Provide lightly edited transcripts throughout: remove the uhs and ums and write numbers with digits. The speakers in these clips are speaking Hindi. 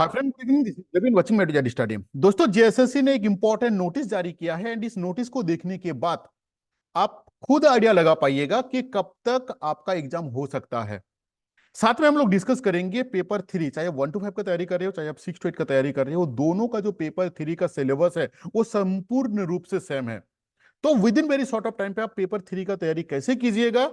Hi friend, good evening. This is been watching met studio. दोस्तों, जेएसएससी ने एक इंपॉर्टेंट नोटिस जारी किया है एंड इस नोटिस को देखने के बाद आप खुद आइडिया लगा पाइएगा कि कब तक आपका एग्जाम हो सकता है। साथ में हम लोग डिस्कस करेंगे पेपर 3, चाहे 1 to 5 का तैयारी कर रहे हो, चाहे आप 6 to 8 का तैयारी कर रहे हो, दोनों का जो पेपर 3 का सिलेबस है वो संपूर्ण रूप से सेम है। तो with in very short of time पे आप पेपर 3 का तैयारी कैसे कीजिएगा,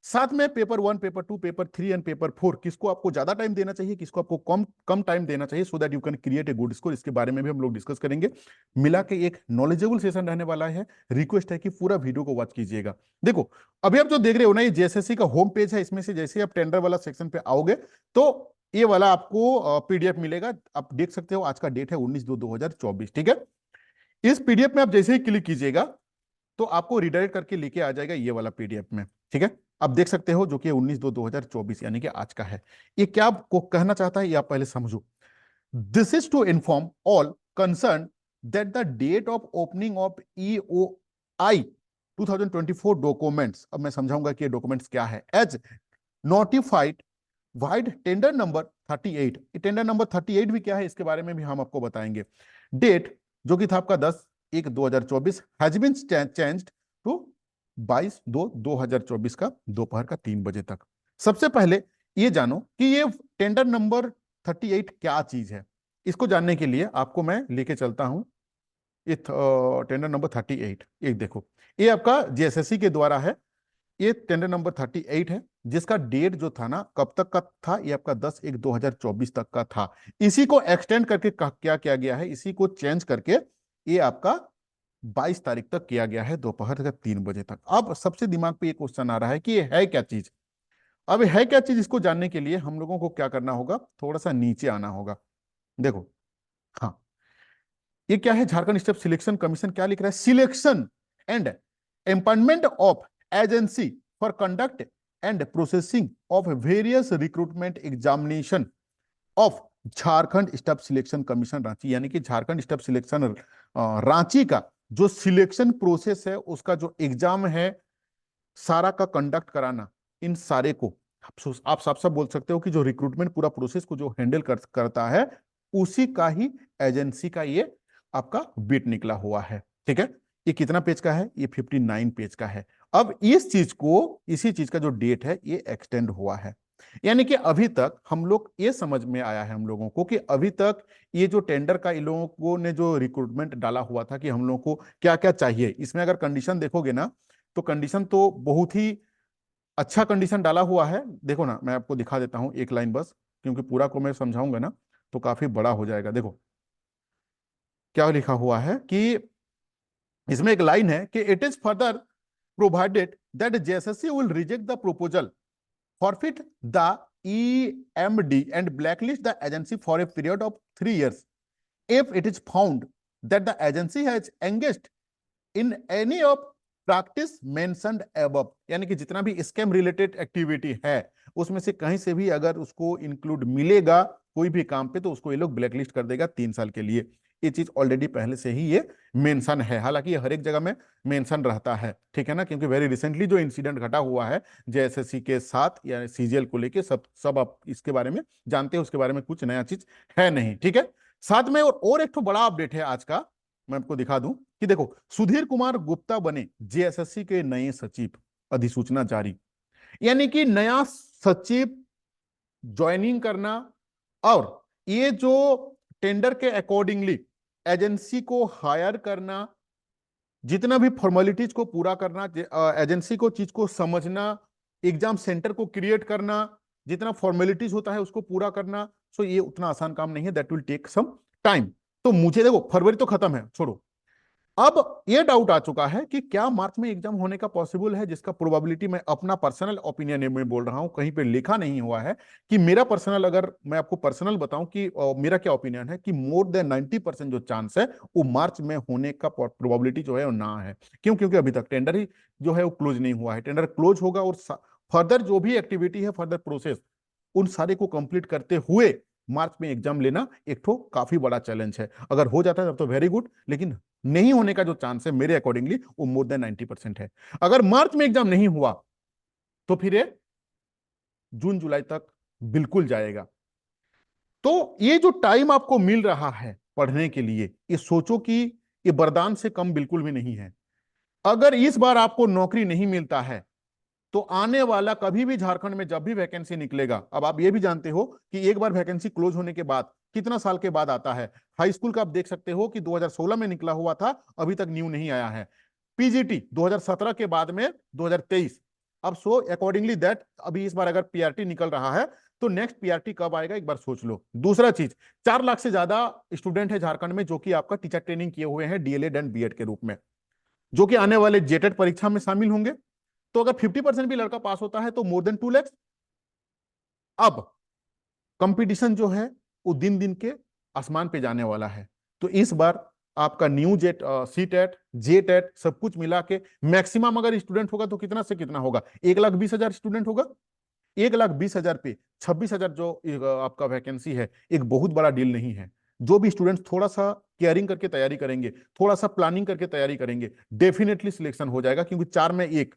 साथ में paper 1, paper 2, paper 3 and paper 4 किसको आपको ज्यादा टाइम देना चाहिए, किसको आपको कम कम टाइम देना चाहिए, so that you can create a good score, इसके बारे में भी हम लोग डिस्कस करेंगे। मिला के एक नॉलेजेबल सेशन रहने वाला है। रिक्वेस्ट है कि पूरा वीडियो को वॉच कीजिएगा। देखो, अभी आप जो देख रहे हो ना, ये जेएसएससी का होम पेज है। इसमें से जैसे आप टेंडर वाला सेक्शन पे आओगे तो ये वाला आपको पीडीएफ मिलेगा। आप देख सकते हो, आज का डेट है 19/2/2024। ठीक है। इस पीडीएफ में आप जैसे ही क्लिक कीजिएगा तो आपको रिडायरेक्ट करके लेके आ जाएगा ये वाला पीडीएफ में। ठीक है। आप देख सकते हो, जो कि 19/2/2024 यानी कि आज का है। ये क्या आपको कहना चाहता है, ये आप पहले समझो। This is to inform all concern that the date of opening of EOI 2024 documents, अब मैं समझाऊंगा कि ये डॉक्यूमेंट्स क्या है, as notified vide tender number 38। Tender number 38 भी क्या है, इसके बारे में भी हम आपको बताएंगे। डेट जो कि था आपका 10/1/2024 हैज बीन चेंज्ड टू 22/2/2024 का दोपहर का 3 बजे तक। सबसे पहले ये जानो कि ये टेंडर नंबर 38 क्या चीज है। इसको जानने के लिए आपको मैं लेके चलता हूं ये टेंडर नंबर 38। एक देखो, ये आपका जेएसएससी के द्वारा है। ये टेंडर नंबर 38 है, जिसका डेट जो था ना, कब तक का था, ये आपका 10/1/2024 तक का था। इसी को एक्सटेंड करके क्या किया गया है, इसी को चेंज करके ये आपका 22 तारीख तक किया गया है, दोपहर का 3 बजे तक। अब सबसे दिमाग पे ये क्वेश्चन आ रहा है कि ये है क्या चीज। अब है क्या चीज, इसको जानने के लिए हम लोगों को क्या करना होगा, थोड़ा सा नीचे आना होगा। देखो, हाँ, ये क्या है, झारखंड स्टेट सिलेक्शन कमीशन क्या लिख रहा है, selection and appointment of agency for conduct and processing of various recruitment examination of Jharkhand staff selection commission Ranchi, यानी कि झारखंड स्टाफ सिलेक्शन रांची का जो सिलेक्शन प्रोसेस है, उसका जो एग्जाम है सारा का कंडक्ट कराना, इन सारे को आप साफ साफ बोल सकते हो कि जो रिक्रूटमेंट पूरा प्रोसेस को जो हैंडल करता है, उसी का ही एजेंसी का ये आपका बिट निकला हुआ है। ठीक है। ये कितना पेज का है, ये 59 पेज का है। अब इस चीज को, इसी चीज का जो डेट है, ये एक्सटेंड हुआ है। यानी कि अभी तक हम लोग, ये समझ में आया है हम लोगों को कि अभी तक ये जो टेंडर का इन लोगों ने जो रिक्रूटमेंट डाला हुआ था कि हम लोगों को क्या क्या चाहिए, इसमें अगर कंडीशन देखोगे ना, तो कंडीशन तो बहुत ही अच्छा कंडीशन डाला हुआ है। देखो ना, मैं आपको दिखा देता हूं एक लाइन बस, क्योंकि पूरा को मैं समझाऊंगा ना तो काफी बड़ा हो जाएगा। देखो क्या लिखा हुआ है कि इसमें एक लाइन है कि it is further provided that JSSC will reject the proposal, forfeit the EMD and blacklist the agency for a period of 3 years if it is found that the agency has engaged in any of practice mentioned above। यानी कि जितना भी स्कैम रिलेटेड एक्टिविटी है, उसमें से कहीं से भी अगर उसको इंक्लूड मिलेगा कोई भी काम पे, तो उसको ये लोग ब्लैकलिस्ट कर देगा 3 साल के लिए। ये चीज ऑलरेडी पहले से ही ये मेंशन है, हालांकि ये हर एक जगह में मेंशन रहता है। ठीक है ना, क्योंकि वेरी रिसेंटली जो इंसिडेंट घटा हुआ है जेएसएससी के साथ या सीजीएल को लेके, सब आप इसके बारे में जानते हैं, उसके बारे में कुछ नया चीज है नहीं। ठीक है। साथ में और एक तो बड़ा अपडेट है आज का, मैं आपको दिखा दूं कि देखो, सुधीर कुमार गुप्ता बने जेएसएससी के नए सचिव, अधिसूचना जारी। यानी कि नया सचिव ज्वाइनिंग करना, और ये जो टेंडर के अकॉर्डिंगली एजेंसी को हायर करना, जितना भी फॉर्मेलिटीज को पूरा करना, एजेंसी को चीज को समझना, एग्जाम सेंटर को क्रिएट करना, जितना फॉर्मेलिटीज होता है उसको पूरा करना, सो ये उतना आसान काम नहीं है, that will take some time. तो मुझे देखो, फरवरी तो खत्म है, छोड़ो। अब ये डाउट आ चुका है कि क्या मार्च में एग्जाम होने का पॉसिबल है, जिसका प्रोबेबिलिटी मैं अपना पर्सनल ओपिनियन में बोल रहा हूं, कहीं पे लिखा नहीं हुआ है कि मेरा पर्सनल, अगर मैं आपको पर्सनल बताऊं कि मेरा क्या ओपिनियन है, कि मोर देन 90% जो चांस है वो मार्च में होने का प्रोबेबिलिटी जो है वो ना है। क्यों? क्योंकि अभी तक टेंडर ही जो है वो क्लोज नहीं हुआ है। टेंडर क्लोज होगा और फर्दर जो भी एक्टिविटी है, फर्दर प्रोसेस, उन सारे को कंप्लीट करते हुए मार्च में एग्जाम लेना एक तो काफी बड़ा चैलेंज है। अगर हो जाता है तब तो वेरी गुड, लेकिन नहीं होने का जो चांस है मेरे अकॉर्डिंगली वो मोर देन 90% है। अगर मार्च में एग्जाम नहीं हुआ तो फिर ये जून जुलाई तक बिल्कुल जाएगा। तो ये जो टाइम आपको मिल रहा है पढ़ने के लिए, ये सोचो कि ये वरदान से कम बिल्कुल भी नहीं है। अगर इस बार आपको नौकरी नहीं मिलता है तो आने वाला कभी भी झारखंड में जब भी वैकेंसी निकलेगा, अब आप ये भी जानते हो कि एक बार वैकेंसी क्लोज होने के बाद कितना साल के बाद आता है। हाई स्कूल का आप देख सकते हो कि 2016 में निकला हुआ था, अभी तक न्यू नहीं आया है। पीजीटी 2017 के बाद में 2023। अब सो अकॉर्डिंगली दैट अभी इस बार अगर पीआरटी निकल रहा है तो नेक्स्ट पीआरटी कब आएगा एक बार सोच लो। दूसरा चीज, 4 लाख से ज्यादा स्टूडेंट है झारखंड में जो कि आपका टीचर ट्रेनिंग किए हुए हैं डीएलएड एंड बीएड के रूप में, जो कि आने वाले जेटेट परीक्षा में शामिल होंगे। तो अगर 50% भी लड़का पास होता है तो मोर देन 2 लाख। अब कंपटीशन जो है वो दिन दिन के आसमान पे जाने वाला है। तो इस बार आपका न्यू जेट सी टेट जे टेट सब कुछ मिला के मैक्सिमम अगर स्टूडेंट होगा तो कितना से कितना होगा, 1,20,000 स्टूडेंट होगा। 1,20,000 पे 26,000 जो आपका वैकेंसी है, एक बहुत बड़ा डील नहीं है। जो भी स्टूडेंट थोड़ा सा केयरिंग करके तैयारी करेंगे, थोड़ा सा प्लानिंग करके तैयारी करेंगे, डेफिनेटली सिलेक्शन हो जाएगा। क्योंकि 4 में 1,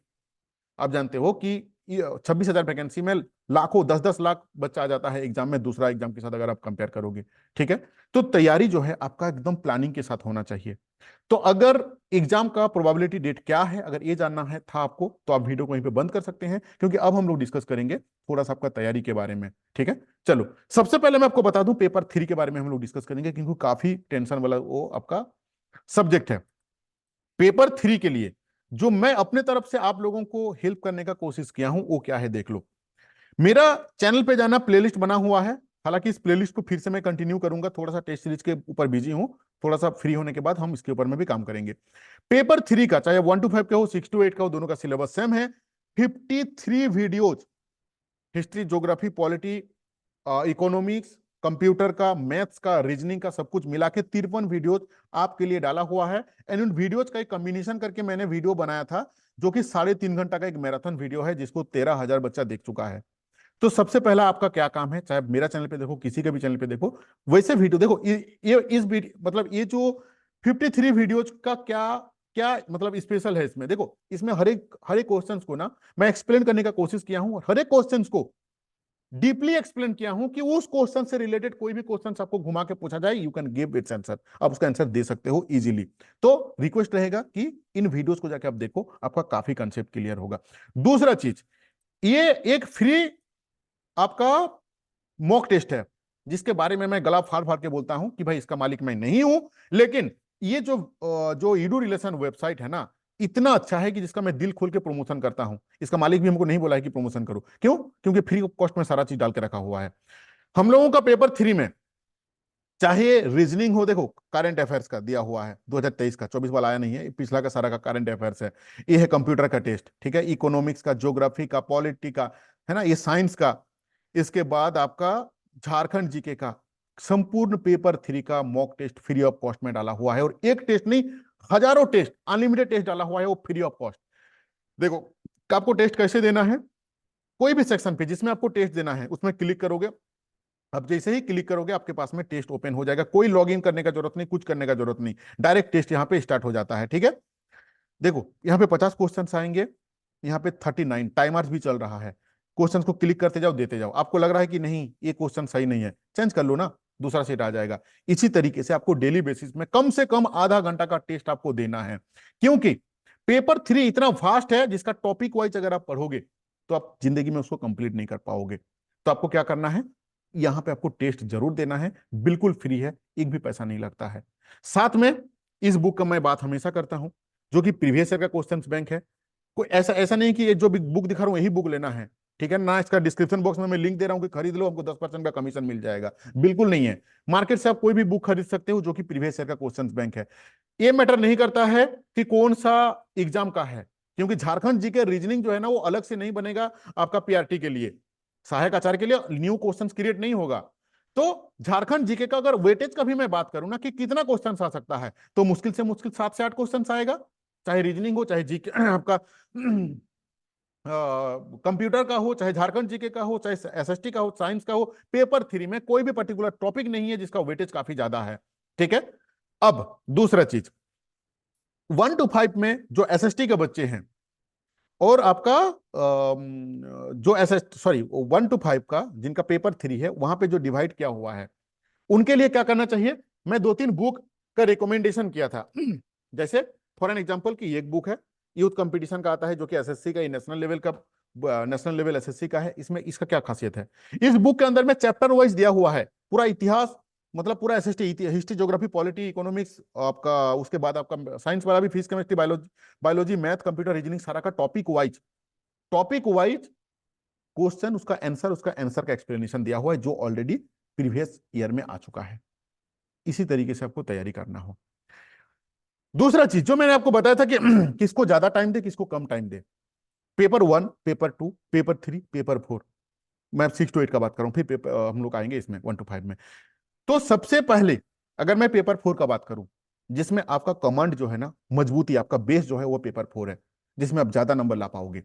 आप जानते हो कि 26,000 वैकेंसी में लाखों 10-10 लाख बच्चा आ जाता है एग्जाम में, दूसरा एग्जाम के साथ अगर आप कंपेयर करोगे। ठीक है, तो तैयारी जो है आपका एकदम प्लानिंग के साथ होना चाहिए। तो अगर एग्जाम का प्रोबेबिलिटी डेट क्या है, अगर ये जानना है था आपको, तो आप वीडियो को वहीं पे बंद कर सकते हैं, क्योंकि अब हम लोग डिस्कस करेंगे थोड़ा सा आपका तैयारी के बारे में। ठीक है, चलो सबसे पहले मैं आपको बता दूं पेपर 3 के बारे में हम लोग डिस्कस करेंगे, क्योंकि काफी टेंशन वाला वो आपका सब्जेक्ट है। पेपर 3 के लिए जो मैं अपने तरफ से आप लोगों को हेल्प करने का कोशिश किया हूं वो क्या है देख लो। मेरा चैनल पे जाना, प्लेलिस्ट बना हुआ है। हालांकि इस प्लेलिस्ट को फिर से मैं कंटिन्यू करूंगा, थोड़ा सा टेस्ट सीरीज के ऊपर बिजी हूं। थोड़ा सा फ्री होने के बाद हम इसके ऊपर में भी काम करेंगे। पेपर 3 का चाहे 1 to 5 का हो, 6 to 8 का हो, दोनों का सिलेबस सेम है। 53 videos, history, geography, polity, economics, computer का, मैथ्स का, रीजनिंग का, सब कुछ मिला के 53 वीडियोज आपके लिए डाला हुआ है। एंड उन वीडियोज का एक कॉम्बिनेशन करके मैंने वीडियो बनाया था, जो कि 3.5 घंटा का एक मैराथन वीडियो है, जिसको 13,000 बच्चा देख चुका है। तो सबसे पहला आपका क्या काम है, चाहे मेरा चैनल पे देखो, किसी के भी चैनल पे देखो, वैसे वीडियो देखो। ये इस वीडियो मतलब ये जो 53 वीडियोज का क्या क्या मतलब स्पेशल है इसमें, देखो इसमें हर एक क्वेश्चन को ना मैं एक्सप्लेन करने का कोशिश किया हूं, और हर एक क्वेश्चन को डीपली एक्सप्लेन किया हूं कि उस क्वेश्चन से रिलेटेड कोई भी क्वेश्चन आपको घुमा के पूछा जाए, you can give its answer, आप उसका आंसर दे सकते हो इजीली। तो रिक्वेस्ट रहेगा कि इन वीडियोस को जाके आप देखो, आपका काफी कंसेप्ट क्लियर होगा। दूसरा चीज, ये एक फ्री आपका मॉक टेस्ट है, जिसके बारे में मैं गला फाड़ फाड़ के बोलता हूं कि भाई इसका मालिक मैं नहीं हूं, लेकिन ये जो ईडू रिलेशन वेबसाइट है ना, इतना अच्छा है कि जिसका मैं दिल खोल के प्रमोशन करता हूं। इसका मालिक भी हमको नहीं बोला है कि प्रमोशन करो, क्यों? क्योंकि फ्री ऑफ कॉस्ट में सारा चीज डाल के रखा हुआ है। हम लोगों का पेपर 3 में चाहे रीजनिंग हो, देखो करंट अफेयर्स का दिया हुआ है 2023 का, 24 वाला आया नहीं है, पिछला का सारा का करंट अफेयर्स है। ये है कंप्यूटर का टेस्ट, ठीक है, इकोनॉमिक्स का, ज्योग्राफी का, पॉलिटी का, है ना, ये साइंस का। इसके बाद आपका झारखंड जीके का संपूर्ण पेपर 3 का mock test free of cost में डाला हुआ है। और एक टेस्ट नहीं, हजारों टेस्ट, अनलिमिटेड टेस्ट डाला हुआ है, वो फ्री ऑफ कॉस्ट। देखो आपको टेस्ट कैसे देना है, कोई भी सेक्शन पे जिसमें आपको टेस्ट देना है उसमें क्लिक करोगे। अब जैसे ही क्लिक करोगे आपके पास में टेस्ट ओपन हो जाएगा, कोई लॉगिन करने का जरूरत नहीं, कुछ करने का जरूरत नहीं, डायरेक्ट टेस्ट यहाँ पे स्टार्ट हो जाता है। ठीक है, देखो यहाँ पे 50 क्वेश्चन आएंगे, यहाँ पे 39 टाइमर्स भी चल रहा है। क्वेश्चन को क्लिक करते जाओ, देते जाओ। आपको लग रहा है कि नहीं ये क्वेश्चन सही नहीं है, चेंज कर लो ना, दूसरा सेट आ जाएगा। इसी तरीके से आपको डेली बेसिस में कम से कम आधा घंटा का टेस्ट आपको देना है, क्योंकि पेपर 3 इतना फास्ट है, जिसका टॉपिक वाइज अगर आप पढ़ोगे तो आप जिंदगी में उसको कंप्लीट नहीं कर पाओगे। तो आपको क्या करना है, यहां पे आपको टेस्ट जरूर देना है, बिल्कुल फ्री है, एक भी पैसा नहीं लगता है। साथ में इस बुक का मैं बात हमेशा करता हूं, जो कि प्रीवियस ईयर का क्वेश्चन बैंक है। कोई ऐसा ऐसा नहीं कि ये जो भी बुक दिखा रहा हूं यही बुक लेना है, ठीक है ना। इसका डिस्क्रिप्शन बॉक्स में मैं लिंक दे रहा हूं कि खरीद लो, हमको 10% का कमीशन मिल जाएगा, बिल्कुल नहीं है। मार्केट से आप कोई भी बुक खरीद सकते हो जो कि प्रीवियस ईयर का क्वेश्चन बैंक है। ये मैटर नहीं करता है कि कौन सा एग्जाम का है, क्योंकि झारखंड जी के रीजनिंग जो है ना वो अलग से नहीं बनेगा आपका पीआरटी के लिए, सहायक आचार्य के लिए न्यू क्वेश्चन क्रिएट नहीं होगा। तो झारखंड जीके का अगर वेटेज का भी मैं बात करूं ना कि कितना क्वेश्चन आ सकता है, तो मुश्किल से मुश्किल 7 से 8 क्वेश्चन आएगा, चाहे रीजनिंग हो, चाहे जीके आपका कंप्यूटर का हो, चाहे झारखंड जीके का हो, चाहे एसएसटी का हो, साइंस का हो। पेपर 3 में कोई भी पर्टिकुलर टॉपिक नहीं है जिसका वेटेज काफी ज्यादा है। ठीक है, अब दूसरा चीज, 1 to 5 में जो एसएसटी के बच्चे हैं और आपका जो एस सॉरी 1 to 5 का जिनका पेपर 3 है वहां पे जो डिवाइड किया हुआ है, उनके लिए क्या करना चाहिए। मैं 2-3 बुक का रिकमेंडेशन किया था जैसे फॉर एन एग्जांपल की एक बुक है, यूथ कंपटीशन का आता है, जो कि एसएससी का, नेशनल लेवल का, नेशनल लेवल एसएससी का है। इसमें इसका क्या खासियत है, इस बुक के अंदर में चैप्टर वाइज दिया हुआ है पूरा इतिहास, मतलब पूरा SST, history, geography, polity, economics, आपका उसके बाद आपका साइंस वाला भी, physics, chemistry, biology, math, computer, reasoning, सारा का टॉपिक वाइज क्वेश्चन, उसका आंसर का एक्सप्लेनेशन दिया हुआ है, जो ऑलरेडी प्रीवियस ईयर में आ चुका है। इसी तरीके से आपको तैयारी करना हो। दूसरा चीज जो मैंने आपको बताया था कि किसको ज्यादा टाइम दे, किसको कम टाइम दे। पेपर 1, पेपर 2, पेपर 3, पेपर 4, मैं 6 to 8 का बात कर रहा हूं, फिर हम लोग आएंगे इसमें 1 to 5 में। तो सबसे पहले अगर मैं पेपर 4 का बात करूं, जिसमें आपका कमांड जो है ना, मजबूती, आपका बेस जो है वो पेपर 4 है, जिसमें आप ज्यादा नंबर ला पाओगे।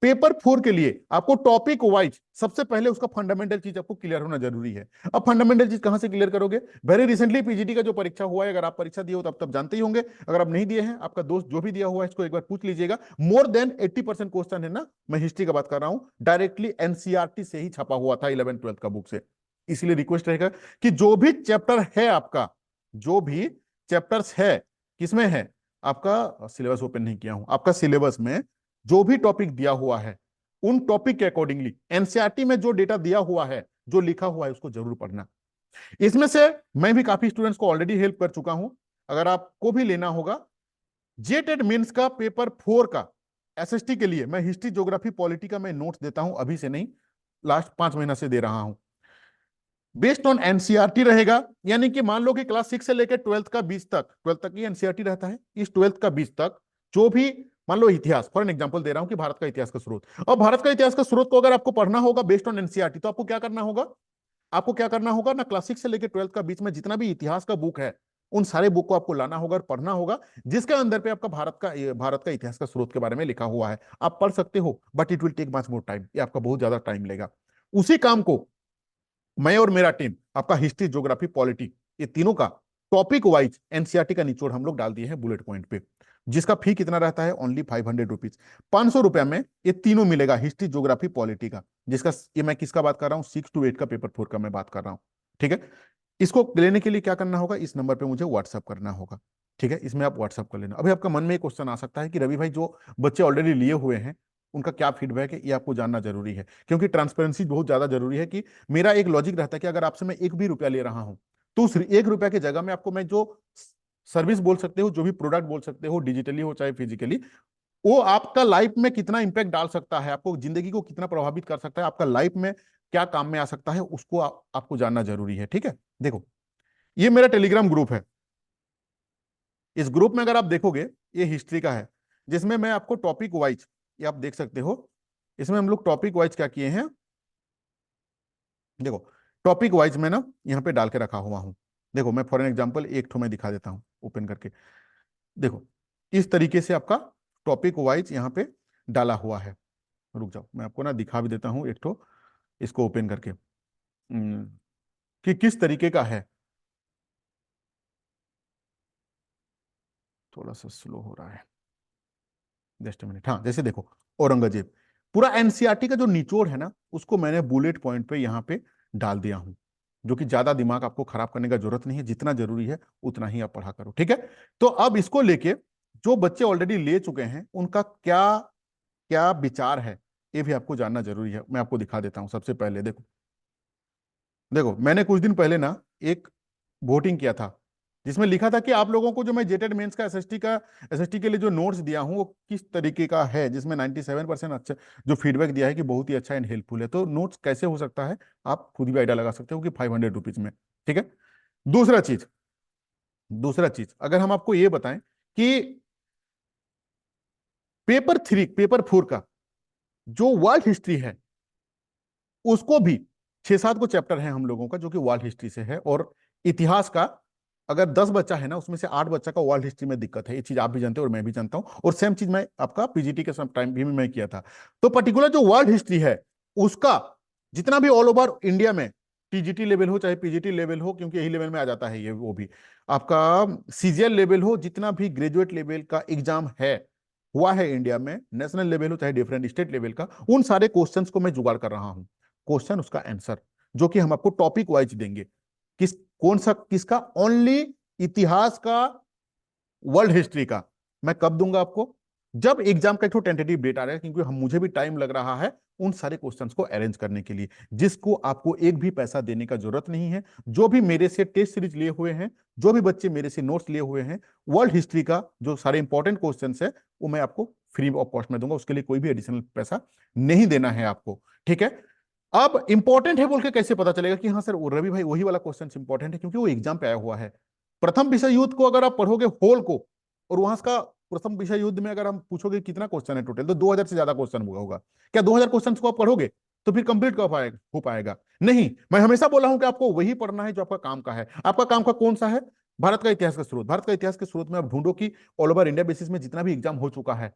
पेपर 4 के लिए आपको टॉपिक वाइज सबसे पहले उसका फंडामेंटल चीज आपको क्लियर होना जरूरी है। अब फंडामेंटल चीज कहां से क्लियर करोगे, वेरी रिसेंटली पीजीटी का जो परीक्षा हुआ है, अगर आप परीक्षा दिए हो तो आप तब जानते ही होंगे, अगर आप नहीं दिए हैं, आपका दोस्त जो भी दिया हुआ है इसको एक बार पूछ लीजिएगा। मोर देन 80% क्वेश्चन है ना, मैं हिस्ट्री का बात कर रहा हूं, डायरेक्टली एनसीईआरटी से ही छपा हुआ था 11th-12th का बुक से। इसलिए रिक्वेस्ट रहेगा कि जो भी चैप्टर है आपका, जो भी चैप्टर्स है, किसमें है, आपका सिलेबस ओपन नहीं किया हूं, आपका सिलेबस में जो भी टॉपिक दिया हुआ है, उन टॉपिक के अकॉर्डिंगली एनसीईआरटी में जो डेटा दिया हुआ है, जो लिखा हुआ है, उसको जरूर पढ़ना। इसमें से मैं भी काफी स्टूडेंट्स को ऑलरेडी हेल्प कर चुका हूं। अगर आपको भी लेना होगा, जेटेड मेंस का पेपर 4 का एसएसटी के लिए मैं हिस्ट्री, ज्योग्राफी, पॉलिटी का मैं नोट्स देता हूं, अभी से नहीं, लास्ट 5 महीना से दे रहा हूं। बेस्ड ऑन एनसीईआरटी रहेगा, यानी कि मान लो कि क्लास 6 से लेकर 12th का 20 तक, 12th तक ही एनसीईआरटी रहता है, इस 12th का 20 तक जो भी, मान लो इतिहास, फॉर एन एग्जांपल दे रहा हूं कि भारत का इतिहास का स्रोत, और भारत का इतिहास का स्रोत को अगर आपको पढ़ना होगा बेस्ड ऑन एनसीईआरटी, तो आपको क्या करना होगा, ना क्लास 6 से लेकर 12th का बीच में जितना भी इतिहास का बुक है, उन सारे बुक को आपको लाना होगा और पढ़ना होगा, जिसके अंदर पे आपका भारत का इतिहास का स्रोत के बारे में लिखा हुआ है। आप पढ़ सकते हो, but it will take much more time, ये आपका बहुत ज्यादा टाइम लेगा। उसी काम को मैं और मेरा टीम, आपका हिस्ट्री, ज्योग्राफी, पॉलिटी, ये तीनों का टॉपिक वाइज एनसीईआरटी का निचोड़ हम लोग डाल दिए हैं बुलेट पॉइंट पे, जिसका फी कितना रहता है, ओनली 500 रुपीज। 500 रुपया में ये तीनों मिलेगा, हिस्ट्री, ज्योग्राफी, पॉलिटी का, जिसका ये मैं किसका बात कर रहा हूँ, 6 to 8 का पेपर 4 का मैं बात कर रहा हूँ। ठीक है, इसको लेने के लिए क्या करना होगा, इस नंबर पे मुझे व्हाट्सअप करना होगा। ठीक है, इसमें आप व्हाट्सअप कर लेना। अभी आपका मन में एक क्वेश्चन आ सकता है कि रवि भाई, जो बच्चे ऑलरेडी लिए हुए हैं उनका क्या फीडबैक है, ये आपको जानना जरूरी है, क्योंकि ट्रांसपेरेंसी बहुत ज्यादा जरूरी है। कि मेरा एक लॉजिक रहता है कि अगर आपसे मैं 1 भी रुपया ले रहा हूं, तो उस 1 रुपया की जगह में आपको मैं जो सर्विस बोल सकते हो, जो भी प्रोडक्ट बोल सकते हो, डिजिटली हो चाहे फिजिकली, वो आपका लाइफ में कितना इंपैक्ट डाल सकता है, आपको जिंदगी को कितना प्रभावित कर सकता है, आपका लाइफ में क्या काम में आ सकता है, उसको आपको जानना जरूरी है। ठीक है, देखो, ये मेरा टेलीग्राम ग्रुप है। इस ग्रुप में अगर आप देखोगे, ये हिस्ट्री का है, जिसमें मैं आपको टॉपिक वाइज, ये आप देख सकते हो, इसमें हम लोग टॉपिक वाइज क्या किए हैं, देखो, टॉपिक वाइज में ना यहाँ पे डाल के रखा हुआ हूं। देखो, मैं फॉर एन एग्जांपल एक ठो मैं दिखा देता हूं ओपन करके। देखो, इस तरीके से आपका टॉपिक वाइज यहाँ पे डाला हुआ है। रुक जाओ, मैं आपको ना दिखा भी देता हूँ एक ठो, इसको ओपन करके, कि किस तरीके का है। थोड़ा सा स्लो हो रहा है, जस्ट मिनट। हाँ, जैसे देखो, औरंगजेब, पूरा एनसीईआरटी का जो निचोड़ है ना, उसको मैंने बुलेट पॉइंट पे यहाँ पे डाल दिया हूं, जो कि ज्यादा दिमाग आपको खराब करने का जरूरत नहीं है, जितना जरूरी है उतना ही आप पढ़ा करो। ठीक है, तो अब इसको लेके जो बच्चे ऑलरेडी ले चुके हैं उनका क्या क्या विचार है, ये भी आपको जानना जरूरी है। मैं आपको दिखा देता हूं। सबसे पहले देखो, मैंने कुछ दिन पहले ना एक वोटिंग किया था, जिसमें लिखा था कि आप लोगों को जो मैं जेटेड मेंस का एसएसटी के लिए जो नोट्स दिया हूं वो किस तरीके का है, जिसमें 97% अच्छा जो फीडबैक दिया है कि बहुत ही अच्छा एंड हेल्पफुल है। तो नोट्स कैसे हो सकता है, आप खुद भी आइडिया लगा सकते हो कि 500 रुपीज में। ठीक है, दूसरा चीज अगर हम आपको ये बताएं कि पेपर 4 का जो वर्ल्ड हिस्ट्री है, उसको भी 6-7 को चैप्टर है हम लोगों का जो कि वर्ल्ड हिस्ट्री से है, और इतिहास का अगर 10 बच्चा है ना, उसमें से 8 बच्चा का वर्ल्ड हिस्ट्री में दिक्कत है। ये चीज आप भी जानते हो और मैं भी जानता हूं, और सेम चीज मैं आपका पीजीटी के टाइम भी मैं किया था। तो पर्टिकुलर जो वर्ल्ड हिस्ट्री है, उसका जितना भी ऑल ओवर इंडिया में टीजीटी लेवल हो चाहे पीजीटी लेवल हो, क्योंकि यही लेवल में आ जाता है ये, वो भी आपका सीजीएल लेवल हो, जितना भी ग्रेजुएट लेवल का एग्जाम है, हुआ है इंडिया में, नेशनल लेवल हो चाहे डिफरेंट स्टेट लेवल का, उन सारे क्वेश्चंस को मैं जुगाड़ कर रहा हूं। क्वेश्चन उसका आंसर जो कि हम आपको टॉपिक वाइज देंगे, कौन सा किसका, ओनली इतिहास का, वर्ल्ड हिस्ट्री का। मैं कब दूंगा आपको, जब एग्जाम का एक टेंटेटिव डेट आ रहा है, क्योंकि हम मुझे भी टाइम लग रहा है उन सारे क्वेश्चंस को अरेंज करने के लिए, जिसको आपको एक भी पैसा देने का जरूरत नहीं है। जो भी मेरे से टेस्ट सीरीज लिए हुए हैं, जो भी बच्चे मेरे से नोट्स लिए हुए हैं, वर्ल्ड हिस्ट्री का जो सारे इंपॉर्टेंट क्वेश्चन है वो मैं आपको फ्री ऑफ कॉस्ट में दूंगा, उसके लिए कोई भी एडिशनल पैसा नहीं देना है आपको, ठीक है। अब इंपॉर्टेंट है बोल के कैसे पता चलेगा कि हाँ सर वो रवि भाई वही वाला क्वेश्चन इंपॉर्टेंट है, क्योंकि वो एग्जाम पे आया हुआ है। प्रथम विश्व युद्ध को अगर आप पढ़ोगे होल को, और वहां का प्रथम विश्व युद्ध में अगर हम पूछोगे कितना क्वेश्चन है टोटल, तो 2000 से ज्यादा क्वेश्चन हुआ होगा। क्या 2000 क्वेश्चन को आप पढ़ोगे तो फिर कंप्लीट हो पाएगा? नहीं। मैं हमेशा बोला हूं कि आपको वही पढ़ना है जो आपका काम का है। आपका काम का कौन सा है? भारत का इतिहास का स्रोत। भारत का इतिहास के स्रोत में आप ढूंढो कि ऑल ओवर इंडिया बेसिस में जितना भी एग्जाम हो चुका है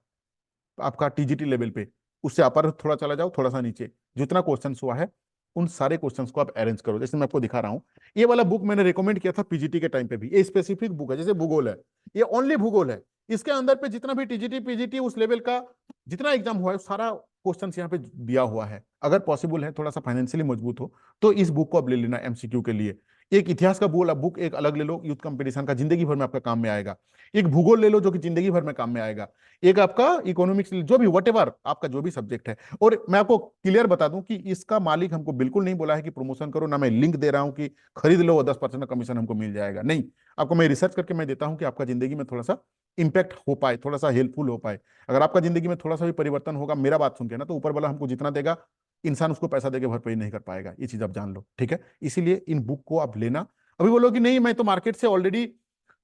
आपका टीजीटी लेवल पे, उससे अपर थोड़ा चला जाओ, थोड़ा सा नीचे जितना क्वेश्चन हुआ है उन सारे क्वेश्चंस को आप अरेंज करो। जैसे मैं आपको दिखा रहा हूं, ये वाला बुक मैंने रिकमेंड किया था पीजीटी के टाइम पे भी। ये स्पेसिफिक बुक है, जैसे भूगोल है, ये ओनली भूगोल है। इसके अंदर पे जितना भी टीजीटी पीजीटी उस लेवल का जितना एग्जाम हुआ है सारा क्वेश्चन यहाँ पे दिया हुआ है। अगर पॉसिबल है थोड़ा सा फाइनेंशियली मजबूत हो तो इस बुक को आप ले लेना एमसीक्यू के लिए। एक इतिहास का बुक एक अलग ले लो, यूथ कंपटीशन का, जिंदगी भर में आपका काम में आएगा। एक भूगोल ले लो जो कि जिंदगी भर में काम में आएगा। एक आपका इकोनॉमिक्स, जो भी वट एवर आपका जो भी सब्जेक्ट है। और मैं आपको क्लियर बता दूं कि इसका मालिक हमको बिल्कुल नहीं बोला है कि प्रमोशन करो, ना मैं लिंक दे रहा हूं कि खरीद लो और 10% का कमीशन हमको मिल जाएगा। नहीं, आपको मैं रिसर्च करके मैं देता हूं कि आपका जिंदगी में थोड़ा सा इंपैक्ट हो पाए, थोड़ा सा हेल्पफुल हो पाए। अगर आपका जिंदगी में थोड़ा सा भी परिवर्तन होगा मेरा बात सुन के ना, तो ऊपर वाला हमको जितना देगा इंसान उसको पैसा देके भरपाई नहीं कर पाएगा। ये चीज आप जान लो, ठीक है। इसीलिए इन बुक को आप लेना। अभी बोलो कि नहीं मैं तो मार्केट से ऑलरेडी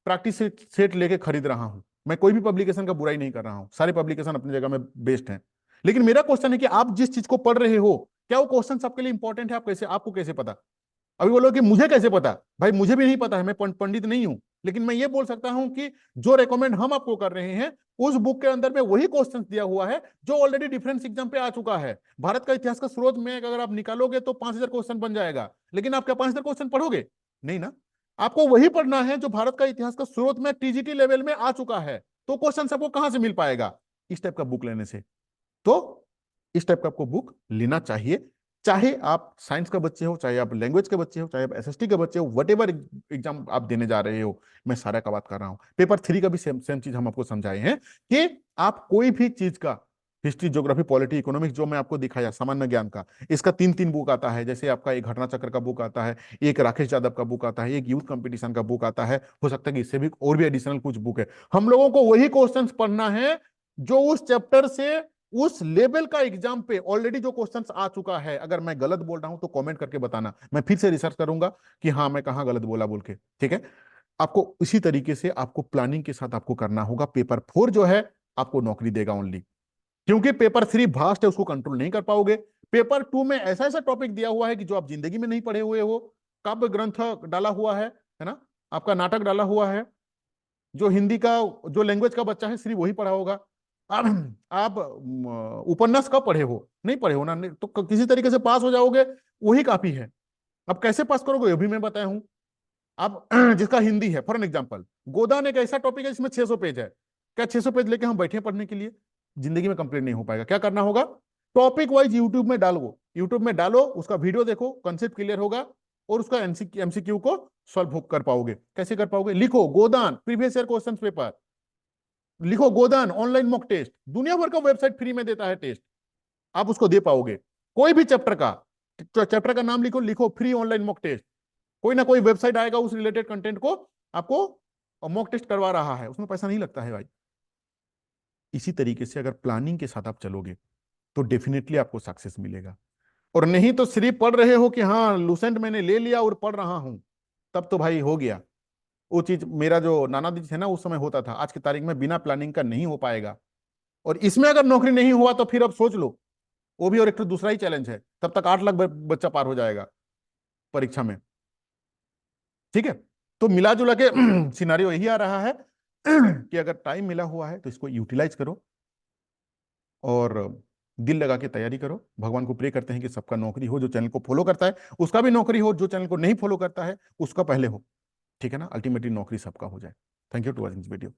प्रैक्टिस सेट लेके खरीद रहा हूं, मैं कोई भी पब्लिकेशन का बुराई नहीं कर रहा हूं, सारे पब्लिकेशन अपनी जगह में बेस्ट हैं। लेकिन मेरा क्वेश्चन है कि आप जिस चीज को पढ़ रहे हो क्या वो क्वेश्चन आपके लिए इंपॉर्टेंट है? आपको कैसे पता? अभी बोलो कि मुझे कैसे पता, भाई मुझे भी नहीं पता है, मैं पंडित नहीं हूं। लेकिन मैं ये बोल सकता हूं कि जो रेकमेंड हम आपको कर रहे हैं उस बुक के अंदर में वही क्वेश्चन दिया हुआ है जो ऑलरेडी डिफरेंस एग्जाम पे आ चुका है। भारत का इतिहास का स्रोत में अगर आप निकालोगे तो 5000 क्वेश्चन बन जाएगा। लेकिन आप क्या 5000 क्वेश्चन पढ़ोगे? नहीं ना। आपको वही पढ़ना है जो भारत का इतिहास का स्रोत में टीजीटी लेवल में आ चुका है। तो क्वेश्चन आपको कहां से मिल पाएगा? इस टाइप का बुक लेने से। तो इस टाइप का आपको बुक लेना चाहिए। चाहे आप साइंस का बच्चे हो, चाहे आप लैंग्वेज के बच्चे हो, चाहे आप एसएसटी के बच्चे हो, वट एवर एग्जाम आप देने जा रहे हो, मैं सारा का बात कर रहा हूं। पेपर 3 का भी सेम सेम चीज हम आपको समझाए हैं कि आप कोई भी चीज का, हिस्ट्री, ज्योग्राफी, पॉलिटी, इकोनॉमिक्स, जो मैं आपको दिखाया सामान्य ज्ञान का, इसका 3-3 बुक आता है। जैसे आपका एक घटना चक्र का बुक आता है, एक राकेश यादव का बुक आता है, एक यूथ कंपटीशन का बुक आता है। हो सकता है कि इससे भी और भी एडिशनल कुछ बुक है। हम लोगों को वही क्वेश्चन पढ़ना है जो उस चैप्टर से उस लेवल का एग्जाम पे ऑलरेडी जो क्वेश्चंस आ चुका है। अगर मैं गलत बोल रहा हूं तो कमेंट करके बताना, मैं फिर से रिसर्च करूंगा कि हाँ मैं कहां गलत बोला बोल के, ठीक है। आपको इसी तरीके से आपको प्लानिंग के साथ आपको करना होगा। पेपर 4 जो है आपको नौकरी देगा ओनली, क्योंकि पेपर 3 भास्ट है, उसको कंट्रोल नहीं कर पाओगे। पेपर 2 में ऐसा ऐसा टॉपिक दिया हुआ है कि जो आप जिंदगी में नहीं पढ़े हुए हो। काव्य ग्रंथ डाला हुआ है ना, आपका नाटक डाला हुआ है। जो हिंदी का, जो लैंग्वेज का बच्चा है सिर्फ वही पढ़ा होगा। आप उपन्यास कब पढ़े हो? नहीं पढ़े हो ना, नहीं, तो किसी तरीके से पास हो जाओगे, वही काफी है। अब कैसे पास करोगे ये भी मैं बताया हूं। आप जिसका हिंदी है, फॉर एन एग्जाम्पल, गोदान एक ऐसा टॉपिक है जिसमें 600 पेज है। क्या 600 पेज लेके हम बैठे पढ़ने के लिए? जिंदगी में कंप्लीट नहीं हो पाएगा। क्या करना होगा? टॉपिक वाइज यूट्यूब में डालो, यूट्यूब में डालो, उसका वीडियो देखो, कंसेप्ट क्लियर होगा और उसका एमसीक्यू को सॉल्व कर पाओगे। कैसे कर पाओगे? लिखो गोदान प्रीवियस ईयर क्वेश्चन पेपर, लिखो गोदान ऑनलाइन मॉक टेस्ट, दुनिया भर का वेबसाइट फ्री में देता है टेस्ट, आप उसको दे पाओगे। कोई भी चैप्टर का नाम लिखो, लिखो फ्री ऑनलाइन मॉक टेस्ट, कोई ना कोई वेबसाइट आएगा उस रिलेटेड कंटेंट को आपको मॉक टेस्ट करवा रहा है, उसमें पैसा नहीं लगता है भाई। इसी तरीके से अगर प्लानिंग के साथ आप चलोगे तो डेफिनेटली आपको सक्सेस मिलेगा। और नहीं तो सिर्फ पढ़ रहे हो कि हाँ लूसेंट मैंने ले लिया और पढ़ रहा हूं, तब तो भाई हो गया। वो चीज मेरा जो नाना जी थे ना उस समय होता था, आज की तारीख में बिना प्लानिंग का नहीं हो पाएगा। और इसमें अगर नौकरी नहीं हुआ तो फिर अब सोच लो, वो भी और एक तो दूसरा ही चैलेंज है, तब तक 8 लाख बच्चा पार हो जाएगा परीक्षा में, ठीक है। तो मिला जुला के सिनारियो यही आ रहा है कि अगर टाइम मिला हुआ है तो इसको यूटिलाइज करो और दिल लगा के तैयारी करो। भगवान को प्रे करते हैं कि सबका नौकरी हो, जो चैनल को फॉलो करता है उसका भी नौकरी हो, जो चैनल को नहीं फॉलो करता है उसका पहले हो, ठीक है ना। अल्टीमेटली नौकरी सबका हो जाए। Thank you to watching this video.